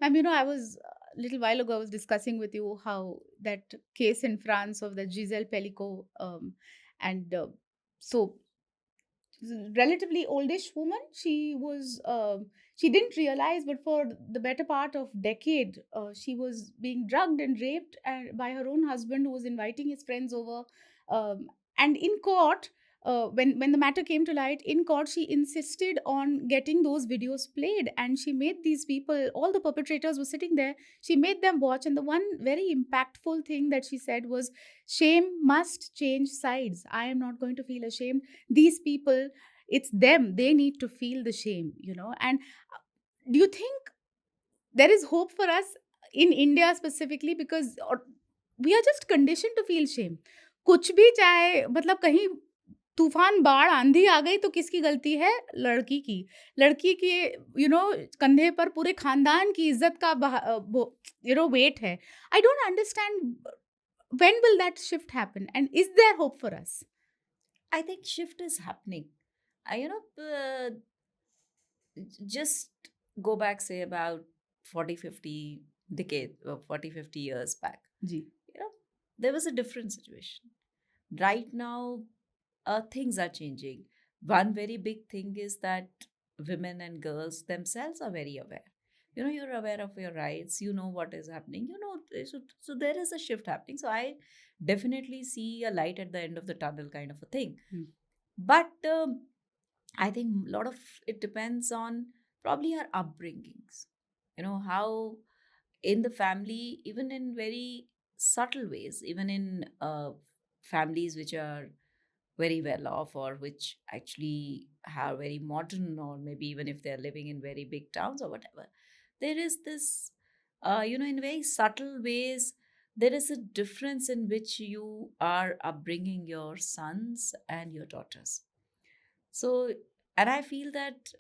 Ma'am, I was a little while ago, I was discussing with you how that case in France of the Giselle Pellicot, and so relatively oldish woman. She didn't realize, but for the better part of decade, she was being drugged and raped by her own husband, who was inviting his friends over. And in court, when the matter came to light in court, she insisted on getting those videos played, and she made these people, all the perpetrators were sitting there, she made them watch. And the one very impactful thing that she said was, shame must change sides. I am not going to feel ashamed. These people, it's them, they need to feel the shame. And do you think there is hope for us in India specifically? Because we are just conditioned to feel shame. कुछ भी चाहे, मतलब कहीं तूफान, बाढ़, आंधी आ गई तो किसकी गलती है? लड़की की। लड़की के कंधे पर पूरे खानदान की इज्जत का वेट है। I don't understand, when will that shift happen, and is there hope for us? I think shift is happening. I, just go back, say, about 40, 50 decade, 40, 50 years back. Ji. There was a different situation. Right now, things are changing. One very big thing is that women and girls themselves are very aware. You're aware of your rights, you know what is happening, so there is a shift happening. So I definitely see a light at the end of the tunnel, kind of a thing. But I think a lot of it depends on probably our upbringings. How in the family, even in very subtle ways, even in families which are very well off, or which actually are very modern, or maybe even if they're living in very big towns or whatever, there is this, in very subtle ways, there is a difference in which you are upbringing your sons and your daughters. So, and I feel that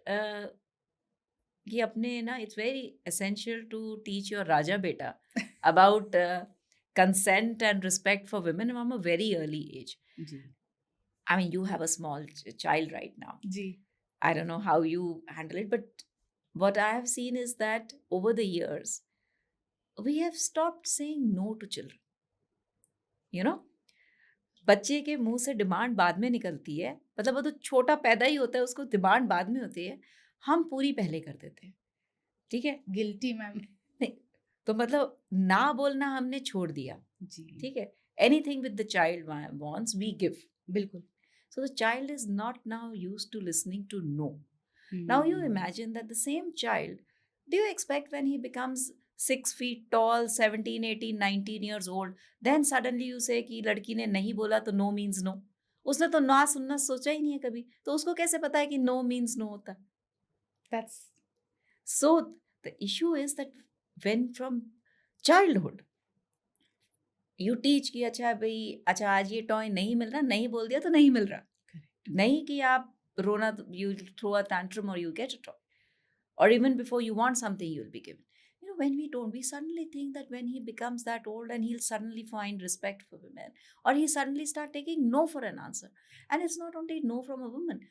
कि अपने ना, it's very essential to teach your Raja beta about consent and respect for women from a very early age. Ji. I mean, you have a small child right now. Ji. I don't know how you handle it, but what I have seen is that over the years, we have stopped saying no to children. बच्चे के मुंह से demand बाद में निकलती है, मतलब वो तो छोटा पैदा ही होता है, उसको डिमांड बाद में होती है, हम पूरी पहले कर देते हैं। ठीक है, गिल्टी मैम। नहीं तो मतलब ना बोलना हमने छोड़ दिया जी। ठीक है, anything with the child wants we give. बिल्कुल। So the child is not now used to listening to no. Now you imagine that the same child, do you expect when he becomes 6 feet tall, 17, 18, 19 years old, then suddenly you say कि लड़की ने नहीं बोला तो no means no? उसने तो ना सुनना सोचा ही नहीं है कभी, तो उसको कैसे पता है कि no means no होता? That's So the issue is that when from childhood you teach कि अच्छा भाई, अच्छा आज ये टॉय नहीं मिल रहा, नहीं बोल दिया तो नहीं मिल रहा, नहीं कि आप रोना, you throw a tantrum or you get a toy, or even before you want something you'll be given. When we don't, we suddenly think that when he becomes that old and he'll suddenly find respect for women, or he suddenly start taking no for an answer. And it's not only no from a woman.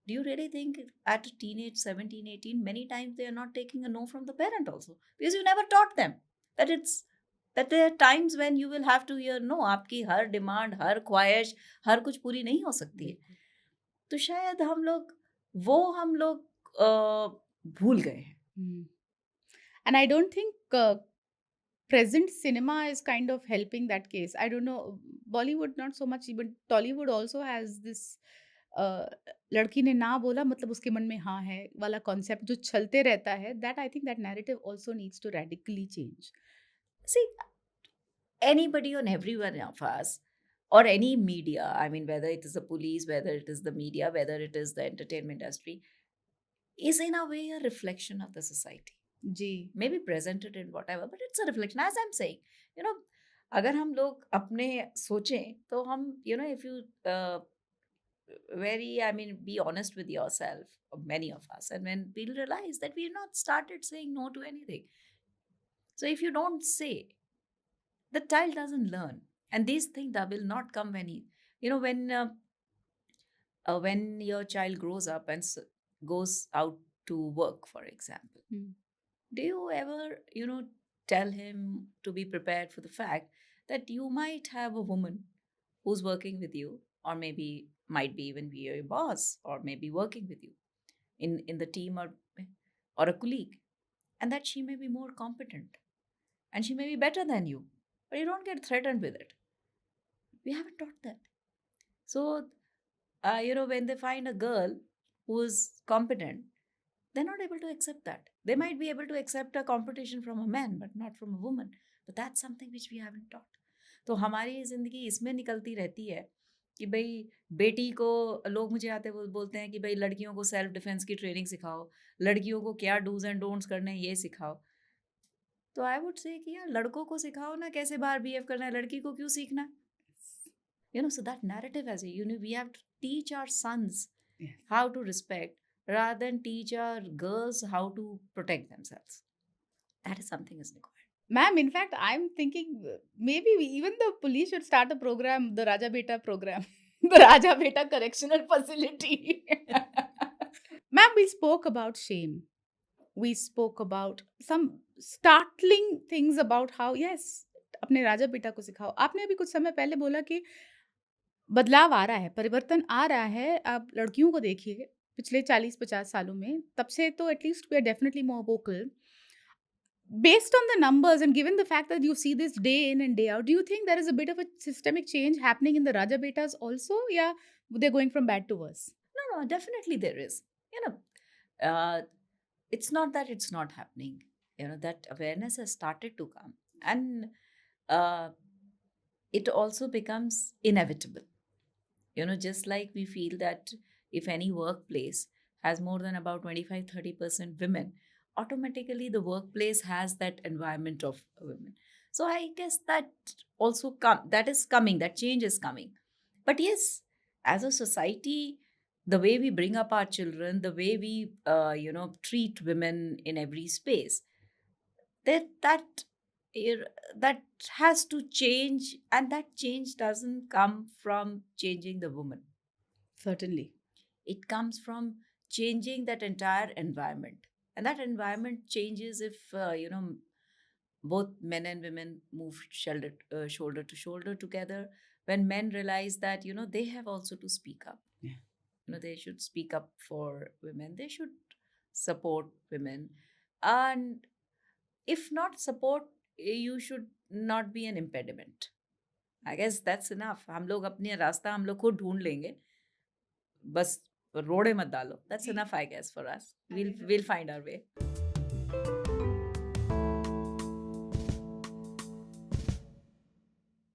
Do you really think at a teenage 17, 18, many times they are not taking a no from the parent also, because you never taught them that that there are times when you will have to hear no. आपकी हर demand, हर ख्वाहिश, हर कुछ पूरी नहीं हो सकती है. तो शायद हम लोग भूल गए हैं. And I don't think present cinema is kind of helping that case. I don't know, Bollywood not so much, but Tollywood also has this लड़की ने ना बोला मतलब उसके मन में हाँ है वाला कॉन्सेप्ट जो चलते रहता है. That I think that narrative also needs to radically change. See, anybody on everyone of us, or any media, I mean, whether it is the police, whether it is the media, whether it is the entertainment industry, is in a way a reflection of the society. Ji. Maybe presented in whatever, but it's a reflection. As I'm saying, अगर हम लोग अपने सोचें तो हम, if you be honest with yourself, many of us, and when we'll realize that we've not started saying no to anything. So if you don't say, the child doesn't learn, and these things that will not come when when your child grows up and goes out to work, for example. do you ever, tell him to be prepared for the fact that you might have a woman who's working with you, or maybe might be even be your boss, or maybe working with you in the team, or a colleague, and that she may be more competent and she may be better than you, but you don't get threatened with it. We haven't taught that. So, when they find a girl who's competent, they're not able to accept that. They might be able to accept a competition from a man, but not from a woman. But that's something which we haven't taught. तो हमारी ज़िंदगी इसमें निकलती रहती है कि भाई बेटी को, लोग मुझे आते वो बोलते हैं कि भाई लड़कियों को सेल्फ डिफेंस की ट्रेनिंग सिखाओ, लड़कियों को क्या डूज एंड डोंट्स करने हैं ये सिखाओ. तो आई वुड से कि यार लड़कों को सिखाओ ना कैसे बाहर बिहेव करना है, लड़की को क्यों सीखना है? So that narrative has we have to teach our sons Yes. how to respect rather than teach our girls how to protect themselves. That is something is required. Ma'am, in fact, I'm thinking maybe even the police should start a program, the Raja Beta program, the Raja Beta Correctional Facility. Ma'am, we spoke about shame. We spoke about some startling things about how, yes, अपने राजा बेटा को सिखाओ. आपने अभी कुछ समय पहले बोला कि बदलाव आ रहा है, परिवर्तन आ रहा है. आप लड़कियों को देखिए, पिछले 40-50 सालों में, तब से तो at least we are definitely more vocal. Based on the numbers and given the fact that you see this day in and day out, do you think there is a bit of a systemic change happening in the Raja Betas also? Yeah, they're going from bad to worse. No, definitely there is. Uh, it's not that it's not happening. That awareness has started to come. And uh, it also becomes inevitable. Just like we feel that if any workplace has more than about 25-30% women, automatically the workplace has that environment of women. So I guess that also that is coming, that change is coming. But yes, as a society, the way we bring up our children, the way we treat women in every space, that that has to change, and that change doesn't come from changing the woman. Certainly. It comes from changing that entire environment, and that environment changes if both men and women move shoulder to shoulder together. When men realize that they have also to speak up. Yeah. They should speak up for women, they should support women, and if not support, you should not be an impediment. I guess that's enough. हम लोग अपने रास्ता हम लोग खुद ढूंढ लेंगे, बस रोड़े मत डालो. That's enough, I guess, for us. We'll find our way.